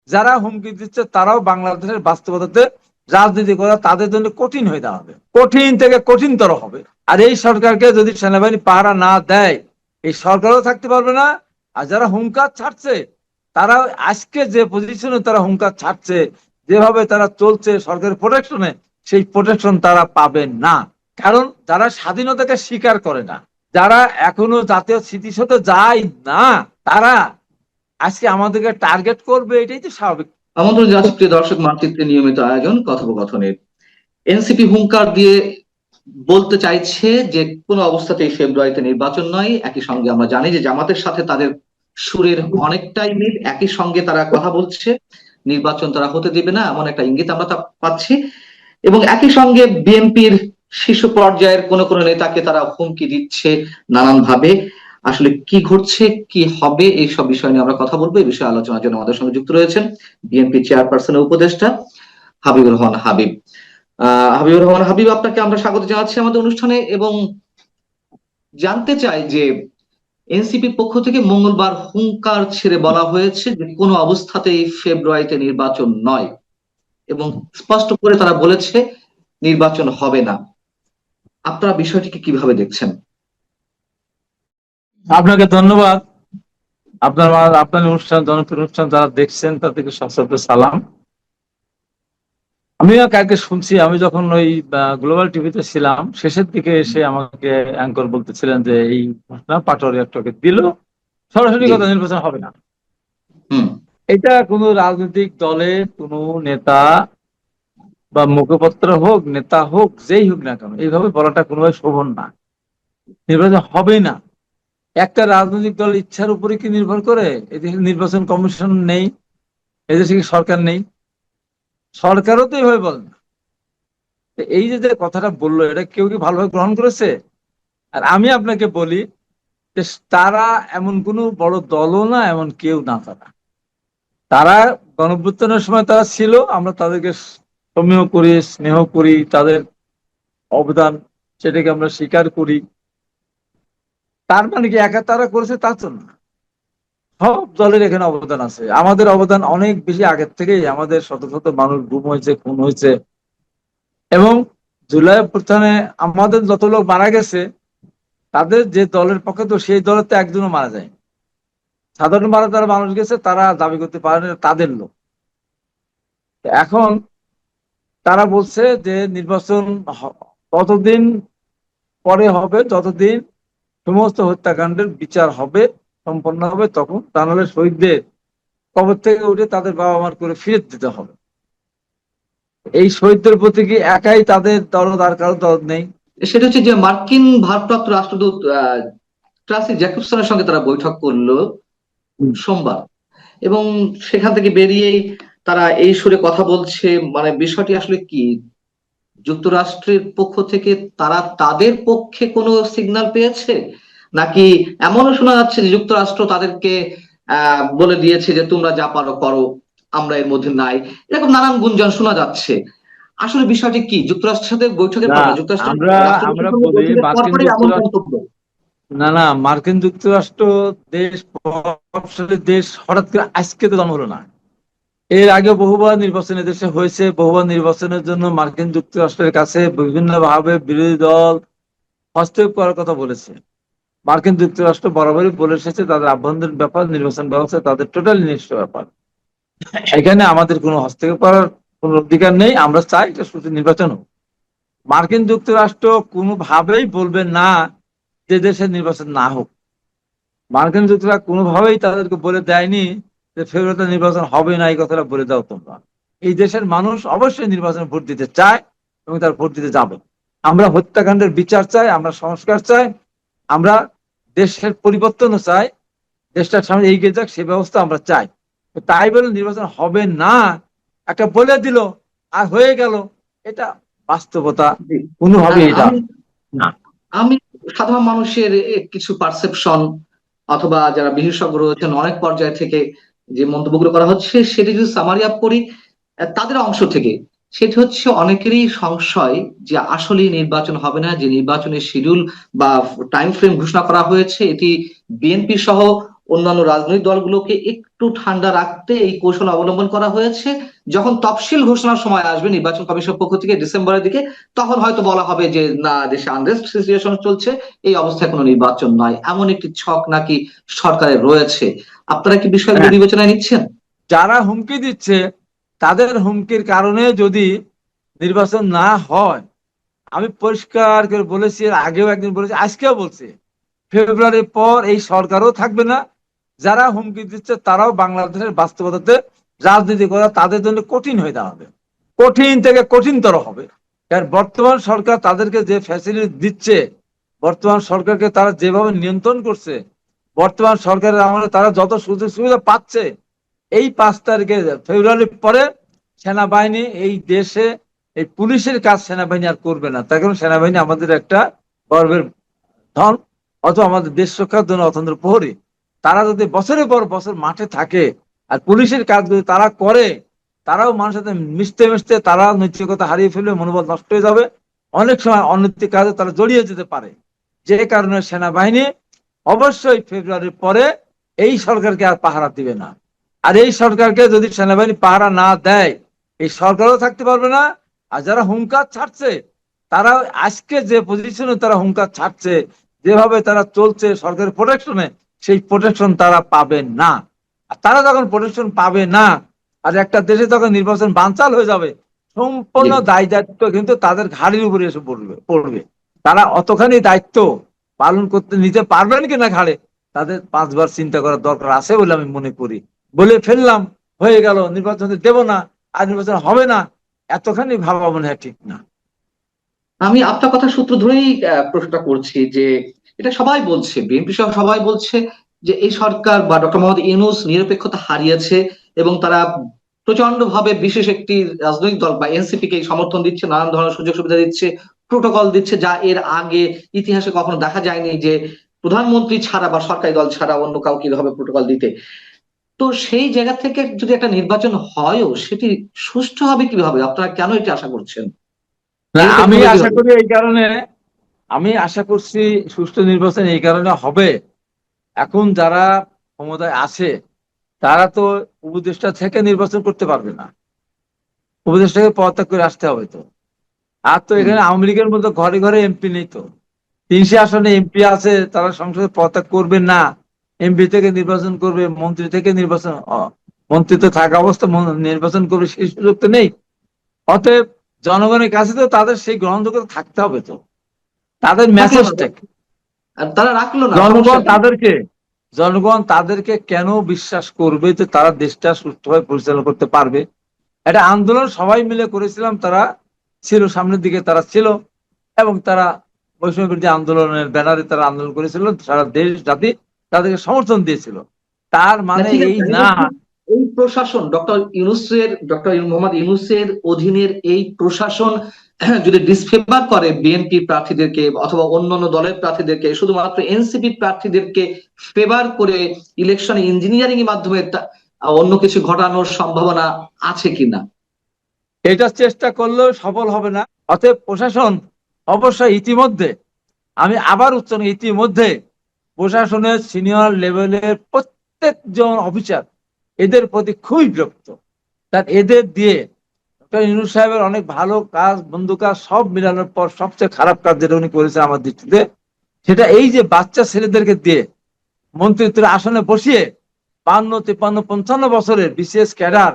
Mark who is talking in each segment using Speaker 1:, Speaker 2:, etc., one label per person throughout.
Speaker 1: যারা হুমকি দিচ্ছে তারাও বাংলাদেশের বাস্তবতাতে রাজনীতি করা তাদের জন্য কঠিন হয়ে দাঁড়াবে, কঠিন থেকে কঠিনতর হবে। আর এই সরকারকে যদি সেনাবাহিনী পাহারা না দেয়, এই সরকারও থাকতে পারবে না। আর যারা হুঙ্কার ছাড়ছে তারা আজকে যে পজিশনে তারা হুঙ্কার ছাড়ছে, যেভাবে তারা চলছে সরকারের প্রোটেকশনে, সেই প্রোটেকশন তারা পাবে না। কারণ যারা স্বাধীনতাকে স্বীকার করে না, যারা এখনো জাতীয় স্মৃতিসৌধে যায় না, তারা আজকে আমাদেরকে টার্গেট করবে, এটাই তো স্বাভাবিক।
Speaker 2: আমন্ত্রণ জানাচ্ছি প্রিয় দর্শক, মাতৃত্বের নিয়মিত আয়োজন কথোপকথনের। এনসিপি হুঙ্কার দিয়ে বলতে চাইছে যে কোনো অবস্থাতেই ফেব্রুয়ারিতে নির্বাচন নয়। একই সঙ্গে আমরা জানি যে জামাতের সাথে তাদের সুরের অনেকটাই মিল, একই সঙ্গে তারা কথা বলছে নির্বাচন তারা হতে দিবে না, এমন একটা ইঙ্গিত আমরা পাচ্ছি। এবং একই সঙ্গে বিএনপির শীর্ষ পর্যায়ের কোন কোন নেতাকে তারা হুমকি দিচ্ছে নানান ভাবে। আসলে কি ঘটছে, কি হবে, এই সব বিষয় নিয়ে আমরা কথা বলবো। এই বিষয়ে আলোচনার জন্য আমাদের সঙ্গে যুক্ত রয়েছেন বিএনপি চেয়ারপারসনের উপদেষ্টা হাবিবুর রহমান হাবিব। হাবিবুর রহমান হাবিব, আপনাকে আমরা স্বাগত জানাচ্ছি আমাদের অনুষ্ঠানে এবং জানতে চাই যে এনসিপির পক্ষ থেকে মঙ্গলবার হুঙ্কার ছেড়ে বলা হয়েছে যে কোনো অবস্থাতেই ফেব্রুয়ারিতে নির্বাচন নয়, এবং স্পষ্ট করে তারা বলেছে নির্বাচন হবে না। আপনারা বিষয়টিকে কিভাবে দেখছেন?
Speaker 1: আপনাকে ধন্যবাদ। আপনার আপনার অনুষ্ঠান, জনপ্রিয় অনুষ্ঠান যারা দেখছেন তাদেরকে সশ্রদ্ধ সালাম। আমিও কালকে শুনছি, আমি যখন ওই গ্লোবাল টিভিতে ছিলাম, শেষের দিকে এসে আমাকে অ্যাঙ্কর বলতেছিলেন যে এই ঘটনা পাটোয়ারি একটাকে দিল, সরাসরি
Speaker 2: জি।
Speaker 1: কথা নির্বাচন হবে না।
Speaker 2: হুম।
Speaker 1: এটা কোনো রাজনৈতিক দলের কোনো নেতা বা মুখপত্র হোক, নেতা হোক, যেই হোক না কেন, এইভাবে বলাটা কোনোভাবে শোভন না। নির্বাচন হবে না। একটা রাজনৈতিক দল ইচ্ছার উপরে কি নির্ভর করে? এদেশে নির্বাচন কমিশন নেই, এদেশে কি সরকার নেই? সরকারও তো এইভাবে বলে না। এই যে যে কথাটা বললো, এটা কেউ কি ভালোভাবে গ্রহণ করেছে? আর আমি আপনাকে বলি যে তারা এমন কোনো বড় দলও না, এমন কেউ না। তারা তারা গণঅভ্যুত্থানের সময় তারা ছিল, আমরা তাদেরকে সমীহ করি, স্নেহ করি, তাদের অবদান সেটাকে আমরা স্বীকার করি। তার মানে কি একা তারা করেছে তা তো না, সব দলের এখানে অবদান আছে। আমাদের অবদান অনেক বেশি আগের থেকেই। আমাদের শত শত মানুষ গুম হয়েছে, খুন হয়েছে, এবং জুলাই অভ্যুত্থানে আমাদের যত লোক মারা গেছে, তাদের যে দলের পক্ষে তো সেই দলের তো একজনও মারা যায়। সাধারণ মারা যারা মানুষ গেছে তারা দাবি করতে পারে না তাদের লোক। এখন তারা বলছে যে নির্বাচন ততদিন পরে হবে যতদিন সমস্ত হত্যাকাণ্ডের বিচার হবে, সম্পন্ন হবে, তখন তা নাহলে শহীদদের কবর থেকে উঠে তাদের বাবা মার করে ফিরে দিতে হবে। এই শহীদদের প্রতি কি একাই তাদের দরদ, আর কারো দরদ নেই?
Speaker 2: সেটা হচ্ছে যে মার্কিন ভারপ্রাপ্ত রাষ্ট্রদূত ট্রাসি জ্যাকবসনের সঙ্গে তারা বৈঠক করলো সোমবার, এবং সেখান থেকে বেরিয়েই তারা এই সুরে কথা বলছে। মানে বিষয়টি আসলে কি, যুক্তরাষ্ট্রের পক্ষ থেকে তারা তাদের পক্ষে কোনো সিগন্যাল পেয়েছে, নাকি এমনও শোনা যাচ্ছে যে যুক্তরাষ্ট্র তাদেরকে বলে দিয়েছে যে তোমরা যা পারো করো, আমরা এর মধ্যে নাই? এরকম নানান গুঞ্জন শোনা যাচ্ছে। আসলে বিষয়টি কি? যুক্তরাষ্ট্রের সাথে বৈঠকের
Speaker 1: না,
Speaker 2: পর, যুক্তরাষ্ট্রের
Speaker 1: আমরা
Speaker 2: রাষ্ট্রদূতের
Speaker 1: আমরা
Speaker 2: সঙ্গে
Speaker 1: বলি
Speaker 2: বৈঠকের পর
Speaker 1: মার্কিন
Speaker 2: পরই এমন
Speaker 1: যুক্তরাষ্ট্র,
Speaker 2: মন্তব্য।
Speaker 1: না না, মার্কিন যুক্তরাষ্ট্র দেশ, প্রভাবশালী দেশ হঠাৎ করে আজকে তো জন্ম হলো না। এর আগে বহুবার নির্বাচন দেশে হয়েছে। বহুবার নির্বাচনের জন্য মার্কিন যুক্তরাষ্ট্রের কাছে বিভিন্ন ভাবে বিরোধী দল হস্তক্ষেপ করার কথা বলেছে। মার্কিন যুক্তরাষ্ট্র বরাবরই বলে এসেছে তাদের আভ্যন্তরীণ ব্যাপার, নির্বাচন ব্যবস্থা তাদের টোটালি নিজস্ব ব্যাপার। এখানে আমাদের কোনো হস্তক্ষেপ করার কোনো অধিকার নেই। আমরা চাই এটা শুধু নির্বাচন হোক। মার্কিন যুক্তরাষ্ট্র কোনোভাবেই বলবে না যে দেশের নির্বাচন না হোক। মার্কিন যুক্তরাষ্ট্র কোনোভাবেই তাদেরকে বলে দেয়নি যে ফেব্রুয়ারিতে নির্বাচন হবে না, এই কথাটা বলে দাও তোমরা। এই দেশের মানুষ অবশ্যই নির্বাচনে ভোট দিতে চায় এবং তার ভোট দিতে যাবে। আমরা হত্যাকাণ্ডের বিচার চাই, আমরা সংস্কার চাই, আমরা দেশের পরিবর্তনও চাই, দেশটার সামনে এগিয়ে যাক সে ব্যবস্থা আমরা চাই। তাই বলে নির্বাচন হবে না একটা বলে দিল আর হয়ে গেল, এটা বাস্তবতা কোনোভাবেই এটা
Speaker 2: আমি
Speaker 1: না।
Speaker 2: আমি সাধারণ মানুষের কিছু পারসেপশন অথবা যারা বিশেষজ্ঞ রয়েছেন অনেক পর্যায় থেকে যে মন্তব্যগুলো করা হচ্ছে, সেটি যদি সামারি আপ করি তাদের অংশ থেকে, সেটি হচ্ছে অনেকেরই সংশয় যে আসলে নির্বাচন হবে না, যে নির্বাচনের শিডিউল বা টাইম ফ্রেম ঘোষণা করা হয়েছে এটি বিএনপি সহ অন্যান্য রাজনৈতিক দলগুলোকে একটু ঠান্ডা রাখতে এই কৌশল অবলম্বন করা হয়েছে। যখন তফসিল ঘোষণার সময় আসবে নির্বাচন কমিশনের পক্ষ থেকে ডিসেম্বরের দিকে, তখন হয়তো বলা হবে যে না, দেশে আনরেস্ট সিচুয়েশন চলছে, এই অবস্থায় কোনো নির্বাচন নয়, এমন একটি ছক নাকি সরকারের রয়েছে। আপনারা কি বিষয়গুলো
Speaker 1: হ্যাঁ,
Speaker 2: বিবেচনায় নিচ্ছেন?
Speaker 1: যারা হুমকি দিচ্ছে তাদের হুমকির কারণে যদি নির্বাচন না হয়, আমি পরিষ্কার করে বলেছি, এর আগেও একদিন বলেছি, আজকেও বলছি, ফেব্রুয়ারির পর এই সরকারও থাকবে না। যারা হুমকি দিচ্ছে তারাও বাংলাদেশের বাস্তবতাতে রাজনীতি করা তাদের জন্য কঠিন হয়ে দাঁড়াবে, কঠিন থেকে কঠিনতর হবে। কারণ বর্তমান সরকার তাদেরকে যে ফ্যাসিলিটি দিচ্ছে, বর্তমান সরকারকে তারা যেভাবে নিয়ন্ত্রণ করছে, বর্তমান সরকারের আমলে তারা যত সুযোগ সুবিধা পাচ্ছে, এই 5 তারিখে ফেব্রুয়ারির পরে সেনাবাহিনী এই দেশে, এই পুলিশের কাজ সেনাবাহিনী আর করবে না। তার কারণ সেনাবাহিনী আমাদের একটা গর্বের ধন, অথবা আমাদের দেশ রক্ষার জন্য অতন্ত্র প্রহরী। তারা যদি বছরের পর বছর মাঠে থাকে আর পুলিশের কাজগুলো তারা করে, তারাও মানুষের সাথে মিশতে মিশতে তারা নৈতিকতা হারিয়ে ফেলবে, মনোবল নষ্ট হয়ে যাবে, অনেক সময় অনৈতিক কাজে তারা জড়িয়ে যেতে পারে। যে কারণে সেনাবাহিনী অবশ্যই ফেব্রুয়ারির পরে এই সরকারকে আর পাহারা দিবে না। আর এই সরকারকে যদি সেনাবাহিনী পাহারা না দেয়, এই সরকারও থাকতে পারবে না। আর যারা হুঙ্কার ছাড়ছে, তারা আজকে যে পজিশনে তারা হুঙ্কার ছাড়ছে, যেভাবে তারা চলছে সরকারের প্রোটেকশনে, সেই প্রোটেকশন তারা পাবে না। আর তারা যখন প্রোটেকশন পাবে না, আর একটা দেশে যখন নির্বাচন বানচাল হয়ে যাবে,
Speaker 2: জি।
Speaker 1: সম্পূর্ণ দায় দায়িত্ব কিন্তু তাদের ঘাড়ির উপরে এসে পড়বে। তারা অতখানি দায়িত্ব পালন করতে নিতে পারবেন কিনা ঘাড়ে, তাদের 5 বার চিন্তা করার দরকার আছে বলে আমি মনে করি। বলে ফেললাম, হয়ে গেল, নির্বাচন দেব না, আর নির্বাচন হবে না, এতখানি ভাবা মনে হয় ঠিক না।
Speaker 2: আমি আপনার কথা সূত্র ধরেই প্রশ্নটা করছি যে এটা সবাই বলছে, বিএনপি সহ সবাই বলছে যে এই সরকার বা ডক্টর মোহাম্মদ ইউনূস নিরপেক্ষতা হারিয়েছে, এবং তারা প্রচন্ড ভাবে বিশেষ একটি রাজনৈতিক দল বা এনসিপি কে সমর্থন দিচ্ছে, নানান ধরনের সুযোগ সুবিধা দিচ্ছে, প্রোটোকল দিচ্ছে, যা এর আগে ইতিহাসে কখনো দেখা যায়নি যে প্রধানমন্ত্রী ছাড়া বা সরকারি দল ছাড়া অন্য কাউকে এভাবে প্রোটোকল দিতে। তো সেই জায়গা থেকে যদি একটা নির্বাচন হয়ও, সেটি সুষ্ঠু হবে কিভাবে? আপনারা কেন এটা আশা করছেন?
Speaker 1: না,
Speaker 2: নিরপেক্ষ
Speaker 1: আমি
Speaker 2: হবে
Speaker 1: আশা
Speaker 2: কিভাবে?
Speaker 1: করি এই কারণে, আমি আশা করছি সুষ্ঠু নির্বাচন এই কারণে হবে, এখন যারা ক্ষমতায় আছে তারা তো উপদেষ্টা থেকে নির্বাচন করতে পারবে না, উপদেষ্টাকে পদত্যাগ করে আসতে হবে তো। আর তো
Speaker 2: হুম।
Speaker 1: এখানে আওয়ামী লীগের মধ্যে ঘরে ঘরে এমপি নেই তো, 300 আসনে এমপি আছে, তারা সংসদে পদত্যাগ করবে না, এমপি থেকে নির্বাচন করবে, মন্ত্রী থেকে নির্বাচন, মন্ত্রী তো থাকা অবস্থা নির্বাচন করবে, সেই সুযোগ তো নেই। অতএব জনগণের কাছে তো তাদের সেই গ্রহণযোগ্যতা থাকতে হবে তো, তাদের
Speaker 2: থাকলো না,
Speaker 1: মেসেজটা কি?
Speaker 2: আর তারা রাখলো না, সমস্যা
Speaker 1: জনগণ
Speaker 2: কি?
Speaker 1: তাদেরকে, জনগণ তাদেরকে কেন বিশ্বাস করবে যে তারা দেশটা সুষ্ঠুভাবে পরিচালনা করতে পারবে? একটা আন্দোলন সবাই মিলে করেছিলাম, তারা ছিল সামনের দিকে, তারা ছিল, এবং তারা বৈষম্য বিরোধী আন্দোলনের ব্যানারে তারা আন্দোলন করেছিল, সারা দেশ জাতি তাদেরকে সমর্থন দিয়েছিল। তার
Speaker 2: না,
Speaker 1: মানে
Speaker 2: ঠিক
Speaker 1: এই
Speaker 2: আছে, আমি
Speaker 1: না।
Speaker 2: বলছি এই প্রশাসন ডক্টর মোহাম্মদ ইউনূসের অধীনের এই প্রশাসন যদি ডিসফেভার করে বিএনপি প্রার্থীদেরকে অথবা অন্যান্য দলের প্রার্থীদেরকে, শুধুমাত্র এনসিপি প্রার্থীদেরকে ফেভার করে ইলেকশন ইঞ্জিনিয়ারিং এর মাধ্যমে অন্য কিছু ঘটানোর সম্ভাবনা আছে কিনা?
Speaker 1: এটা চেষ্টা করলেও সফল হবে না। অতএব প্রশাসন অবশ্যই ইতিমধ্যে, আমি আবার উচ্চারণ, ইতিমধ্যে প্রশাসনের সিনিয়র লেভেলের প্রত্যেকজন অফিসার এদের প্রতি খুবই বিরক্ত। তার এদের দিয়ে ডক্টর ইউনূস সাহেবের অনেক ভালো কাজ, বন্ধু কাজ সব মিলানোর পর সবচেয়ে খারাপ কাজ যেটা উনি করেছেন আমার দৃষ্টিতে, সেটা এই যে বাচ্চা ছেলেদেরকে দিয়ে মন্ত্রিত্বের আসনে বসিয়ে 52, 53, 55 বছরের বিসিএস ক্যাডার,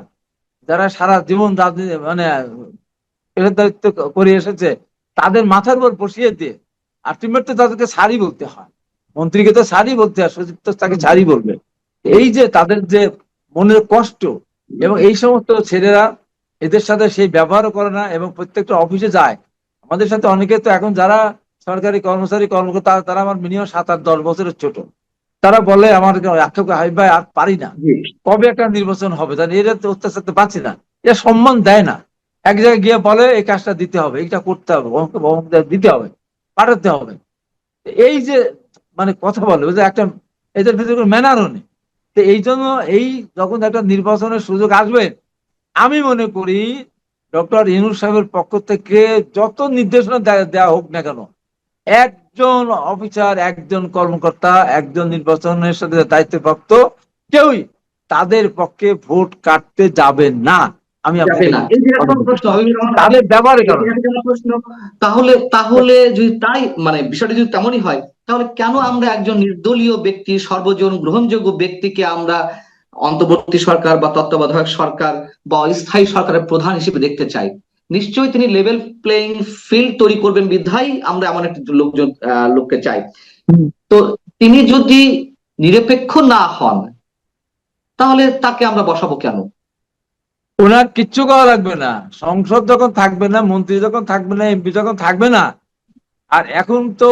Speaker 1: যারা সারা জীবন রাজনীতি মানে পেশাদারিত্ব করে এসেছে, তাদের মাথার উপর বসিয়ে দিয়ে আলটিমেটলি তাদেরকে সারি বলতে হয়, মন্ত্রীকে তো সারি বলতে হয়, সচিব তো তাকে সারি বলবে। এই যে তাদের যে মনের কষ্ট, এবং এই সমস্ত ছেলেরা এদের সাথে সেই ব্যবহারও করে না, এবং প্রত্যেকটা অফিসে যায়। আমাদের সাথে অনেকে তো এখন যারা সরকারি কর্মচারী কর্মকর্তা, তারা আমার মিনিমাম 7, 8, 10 বছরের ছোট। তারা বলে আমার হাবিব ভাই আর পারি না,
Speaker 2: জি।
Speaker 1: কবে একটা নির্বাচন হবে, জানি এরা তো অত্যাচার তো পাচ্ছি না, এরা সম্মান দেয় না। এক জায়গায় গিয়ে বলে এই কাজটা দিতে হবে, এইটা করতে হবে, অমুককে অমুক দিতে হবে, পাঠাতে হবে। এই যে মানে কথা বলে, ওই যে একটা, এদের ভিতরে কোনো ম্যানারও নেই। তো এই জন্য এই যখন একটা নির্বাচনের সুযোগ আসবে, আমি মনে করি ডক্টর ইউনূস সাহেবের পক্ষ থেকে যত নির্দেশনা দেওয়া হোক না কেন, একজন অফিসার, একজন কর্মকর্তা, একজন নির্বাচনের সাথে দায়িত্বপ্রাপ্ত কেউই তাদের পক্ষে ভোট কাটতে যাবে না। আমি
Speaker 2: যাবে
Speaker 1: আপনাকে
Speaker 2: না, এই জায়গাটা আমার প্রশ্ন
Speaker 1: তাদের ব্যবহারের
Speaker 2: এই
Speaker 1: কারণে।
Speaker 2: জায়গাটা আমার প্রশ্ন। তাহলে তাহলে যদি তাই মানে বিষয়টা যদি তেমনই হয়, তাহলে কেন আমরা একজন নির্দলীয় ব্যক্তি, সর্বজন গ্রহণযোগ্য ব্যক্তিকে আমরা অন্তর্বর্তী সরকার বা তত্ত্বাবধায়ক সরকার বা অস্থায়ী সরকারের প্রধান হিসেবে দেখতে চাই? নিশ্চয়ই তিনি লেভেল প্লেইং ফিল্ড তৈরি করবেন বিধায় আমরা এমন একটি লোককে চাই। তো তিনি যদি নিরপেক্ষ না হন, তাহলে তাকে আমরা বসাবো কেন?
Speaker 1: ওনার কিচ্ছু করা লাগবে না। সংসদ যখন থাকবে না, মন্ত্রী যখন থাকবে না, এমপি যখন থাকবে না, আর এখন তো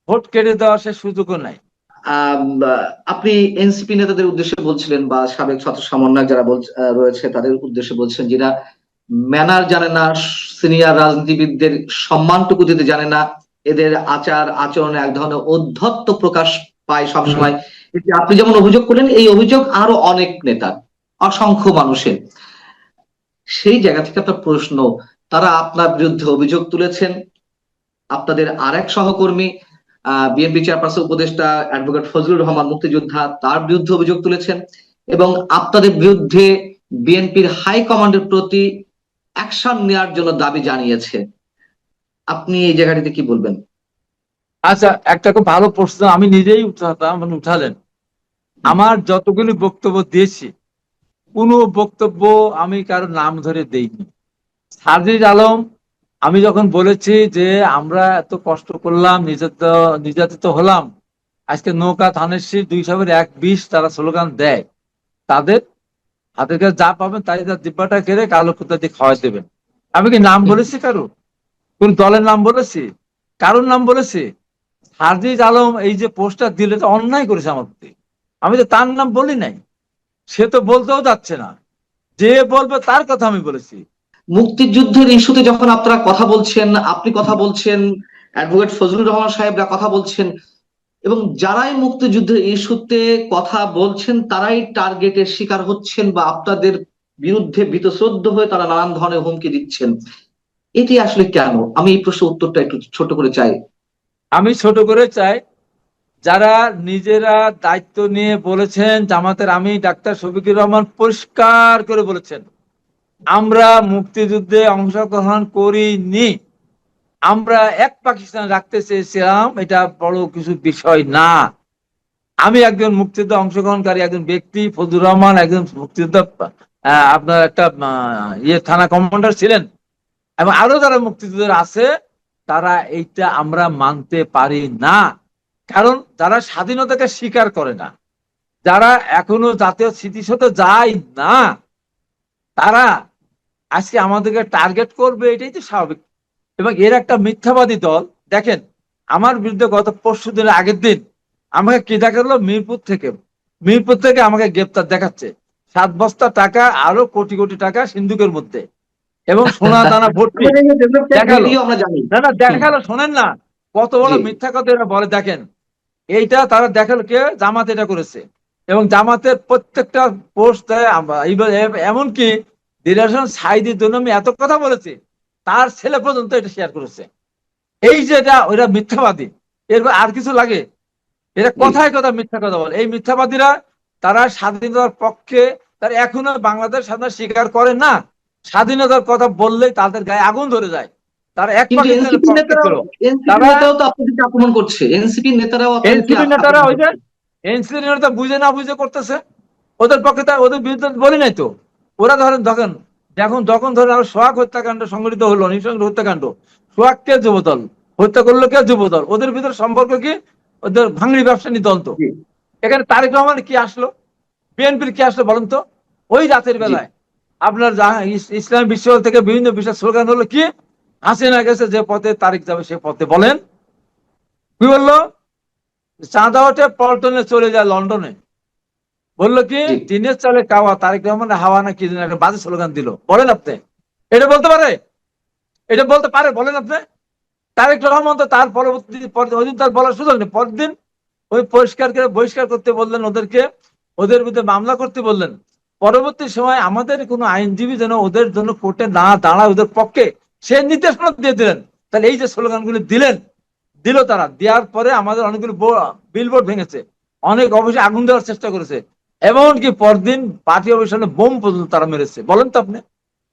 Speaker 1: ভোট কেটে দেওয়ার সে সুযোগও নাই।
Speaker 2: আম, আপনি এনসিপি নেতাদের উদ্দেশ্যে বলছিলেন বা সাবেক ছাত্র সমন্বয়ক যারা রয়েছে তাদের উদ্দেশ্যে বলছেন, যেটা ম্যানার জানে না, সিনিয়র রাজনীতিবিদদের সম্মানটুকু দিতে জানে না, এদের আচার আচরণে এক ধরনের ঔদ্ধত্য প্রকাশ পায় সবসময়। এই যে আপনি যেমন অভিযোগ করলেন, এই অভিযোগ আরো অনেক নেতার, অসংখ্য মানুষের। সেই জায়গা থেকে একটা প্রশ্ন, তারা আপনার বিরুদ্ধে অভিযোগ তুলেছেন, আপনাদের আরেক সহকর্মী বিএনপি চেয়ারপারসন উপদেষ্টা অ্যাডভোকেট ফজলুর রহমান মুক্তিযোদ্ধা তার বিরুদ্ধে অভিযোগ তুলেছেন, এবং আপনাদের বিরুদ্ধে বিএনপির হাই কমান্ডের প্রতি অ্যাকশন নেওয়ার জন্য দাবি জানিয়েছে। আপনি এই জায়গাটিতে কি বলবেন?
Speaker 1: আচ্ছা, একটা খুব ভালো প্রশ্ন আমি নিজেই উঠাতাম, মানে উঠালেন। আমার যতগুলি বক্তব্য দিয়েছি, কোনো বক্তব্য আমি কারো নাম ধরে দেইনি। সাজিদ আলম, আমি যখন বলেছি যে আমরা এত কষ্ট করলাম, নির্যাতিত হলাম, আজকে নৌকা ধানের শীষ 2 1 তারা স্লোগান দেয়, তাদের হাতের কাছে যা পাবেন তাই তার দিব্যাটা কেড়ে কালো কুত্তা দিয়ে খাওয়াই দেবেন। আমি কি নাম বলেছি কারো? কোন দলের নাম বলেছি? কারোর নাম বলেছি? সাজিদ আলম এই যে পোস্টার দিল, এটা অন্যায় করেছে আমার প্রতি। আমি তো তার নাম বলি নাই, সে তো বলতেও যাচ্ছে না। যে বলবে তার কথা আমি বলেছি।
Speaker 2: মুক্তিযুদ্ধের ইস্যুতে যখন আপনারা কথা বলছেন, আপনি কথা বলছেন, অ্যাডভোকেট ফজলুর রহমান সাহেবরা কথা বলছেন, এবং যারাই মুক্তিযুদ্ধের ইস্যুতে কথা বলছেন তারাই টার্গেটের শিকার হচ্ছেন বা আপনাদের বিরুদ্ধে বীতশ্রদ্ধ হয়ে তারা নানান ধরনের হুমকি দিচ্ছেন, এটি আসলে কেন? আমি এই প্রশ্নের উত্তরটা একটু ছোট করে চাই।
Speaker 1: আমি ছোট করে চাই, যারা নিজেরা দায়িত্ব নিয়ে বলেছেন, জামাতের আমি ডাক্তার শফিকুর রহমান পরিষ্কার করে বলেছেন, আমরা মুক্তিযুদ্ধে অংশগ্রহণ করিনি, আমরা এক পাকিস্তান রাখতে চেয়েছিলাম, এটা বড় কিছু বিষয় না। আমি একজন মুক্তিযুদ্ধে অংশগ্রহণকারী একজন ব্যক্তি, ফজলুর রহমান একজন মুক্তিযুদ্ধ আপনার একটা থানা কমান্ডার ছিলেন, এবং আরো যারা মুক্তিযুদ্ধের আছে, তারা এইটা আমরা মানতে পারি না। কারণ যারা স্বাধীনতাকে স্বীকার করে না, যারা এখনো জাতীয় স্মৃতিসৌধে যায় না, তারা আজকে আমাদেরকে টার্গেট করবে, এটাই তো স্বাভাবিক। এবং এর একটা মিথ্যাবাদী দল, দেখেন, আমার বিরুদ্ধে গত পরশু দিনের আগের দিন আমাকে কি দেখালো, মিরপুর থেকে আমাকে গ্রেপ্তার দেখাচ্ছে, 7 বস্তা টাকা, আরো কোটি কোটি টাকা সিন্ধুকের মধ্যে, এবং সোনা দানা ভর্তি দেখালো।
Speaker 2: ভিডিও আমরা জানি।
Speaker 1: না না, দেখালো, শোনেন না, কত বড়
Speaker 2: জি।
Speaker 1: মিথ্যা কথা এরা বলে। দেখেন, এইটা তারা দেখালো কে, জামাত এটা করেছে, এবং জামাতের প্রত্যেকটা পোস্ট এমনকি দিলাশন সাইদির জন্য আমি এত কথা বলেছি, তার ছেলে পর্যন্ত এটা শেয়ার করেছে। এই যে এটা ওরা মিথ্যাবাদী, এরপর আর কিছু লাগে? এটা
Speaker 2: জি।
Speaker 1: কথায় কথা মিথ্যা কথা বলে এই মিথ্যাবাদীরা। তারা স্বাধীনতার পক্ষে, তারা এখনো বাংলাদেশ স্বাধীনতা স্বীকার করে না। স্বাধীনতার কথা বললেই তাদের গায়ে আগুন ধরে যায়। তারা এক
Speaker 2: কিন্তু
Speaker 1: পাকিস্তানের
Speaker 2: এনসিপি
Speaker 1: পক্ষে
Speaker 2: নেতারাও
Speaker 1: ছিল।
Speaker 2: এনসিপি
Speaker 1: তারা
Speaker 2: নেতারাও তো আপনাদেরকে আক্রমণ করছে, এনসিপি নেতারাও আপনাদেরকে
Speaker 1: এনসিপি নেতারা
Speaker 2: আক্রমণ
Speaker 1: ওই যে
Speaker 2: করছে।
Speaker 1: এনসিপি নেতা বুঝে না বুঝে করতেছে, ওদের পক্ষে তা ওদের বিরুদ্ধে বলি নাই তো। ওরা ধরেন যখন যখন ধরেন আমার সোহাগ হত্যাকাণ্ড সংঘটিত হলো, নৃশংস হত্যাকাণ্ড, সোহাগকে যুবদল হত্যা করলো, কে যুবদল, ওদের ভিতরে সম্পর্ক কি? ওদের ভাঙড়ি ব্যবসায়ী দল তো।
Speaker 2: জি।
Speaker 1: এখানে তারেক রহমান কি আসলো, বিএনপির কি আসলো বলেন তো? ওই রাতের
Speaker 2: জি।
Speaker 1: বেলায় আপনার ইসলাম বিশ্ব থেকে বিভিন্ন বিষয় স্লোগান হলো কি, হাসিনা গেছে যে পথে তারিখ যাবে সে পথে, বলেন কি বললো? চাঁদা ওঠে পল্টনে চলে যায় লন্ডনে, বললো কি
Speaker 2: জি।
Speaker 1: টিনের চালে কাওয়া, তারেক রহমান হাওয়া না কি যেন একটা বাজে স্লোগান দিল, বলেন আপনি এটা বলতে পারে? এটা বলতে পারে বলেন আপনি? তারেক রহমান তো তার ওই দিন তার বলার সুযোগ নেই, পরের দিন ওই পরিষ্কার করে বহিষ্কার করতে বললেন ওদেরকে, ওদের বিরুদ্ধে মামলা করতে বললেন। পরবর্তী সময় আমাদের কোনো আইনজীবী যেন ওদের জন্য কোর্টে না দাঁড়ায় ওদের পক্ষে, সে নির্দেশনা দিয়ে দিলেন। তাহলে এই যে স্লোগানগুলি দিলেন, দিল তারা, দেওয়ার পরে আমাদের অনেকগুলো বিলবোর্ড ভেঙেছে, অনেক অফিসে আগুন দেওয়ার চেষ্টা করেছে, এমনকি পরদিন পার্টি অফিসে বোম পর্যন্ত তারা মেরেছে। বলেন তো আপনি।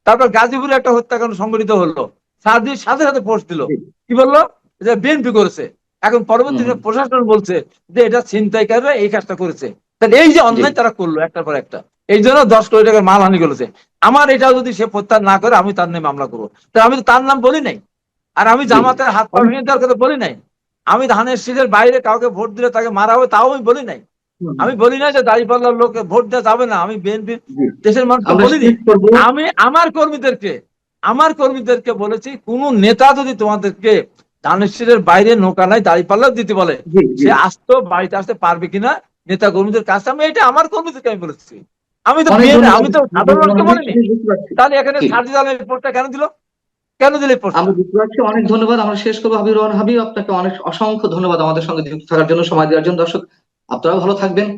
Speaker 1: তারপর গাজীপুরে একটা হত্যাকাণ্ড সংঘটিত হলো, সাদির সাথে সাথে পোস্ট দিল,
Speaker 2: জি।
Speaker 1: কি বললো, যে বিএনপি করেছে। এখন পরবর্তী
Speaker 2: হুম।
Speaker 1: প্রশাসন বলছে যে এটা ছিনতাইকারীরা এই কাজটা করেছে। তাহলে এই যে
Speaker 2: জি।
Speaker 1: অন্যায় তারা করলো একটার পর একটা, এই জন্য 10 কোটি টাকার মানহানি করেছে। আমার এটা যদি সে প্রত্যাহার না করে আমি তার নামে মামলা করবো। তা আমি তো তার নাম বলি নাই, আর আমি
Speaker 2: জি।
Speaker 1: জামাতের হাত পা
Speaker 2: অনেক।
Speaker 1: ভেঙে দেওয়ার কথা বলি নাই। আমি ধানের শীষের বাইরে কাউকে ভোট দিলে তাকে মারা হবে তাও আমি বলি নাই।
Speaker 2: হুম,
Speaker 1: আমি বলি না যে দাঁড়িপাল্লার লোকে ভোট দেওয়া যাবে না, আমি বিএনপি
Speaker 2: জি।
Speaker 1: দেশের মানুষকে
Speaker 2: আমরা
Speaker 1: বলিনি।
Speaker 2: শেষ করবো।
Speaker 1: আমি আমার কর্মীদেরকে বলেছি, কোন নেতা যদি তোমাদেরকে ধানের শীষের বাইরে নৌকা নাই দাঁড়িপাল্লা দিতে বলে,
Speaker 2: জি। জি।
Speaker 1: সে আসতো বাড়িতে আসতে পারবে কিনা নেতা কর্মীদের কাছে, আমি এটা আমার কর্মীদেরকে আমি বলেছি। আমি তো
Speaker 2: অনেক ধন্যবাদ।
Speaker 1: আমি তো সাধারণ মানুষকে বলিনি।
Speaker 2: আমি বুঝতে পারছি।
Speaker 1: তাহলে এখানে
Speaker 2: জি।
Speaker 1: সার্জিস আলমের পোস্টটা কেন দিল, কেন দিল এই পোস্টটা?
Speaker 2: আমরা বুঝতে পারছি। অনেক ধন্যবাদ। আমরা শেষ করবো। হাবিবুর রহমান হাবিব, আপনাকে অনেক অসংখ্য ধন্যবাদ আমাদের সঙ্গে যুক্ত থাকার জন্য, সময় দেওয়ার জন্য। দর্শক, আপনারাও ভালো থাকবেন।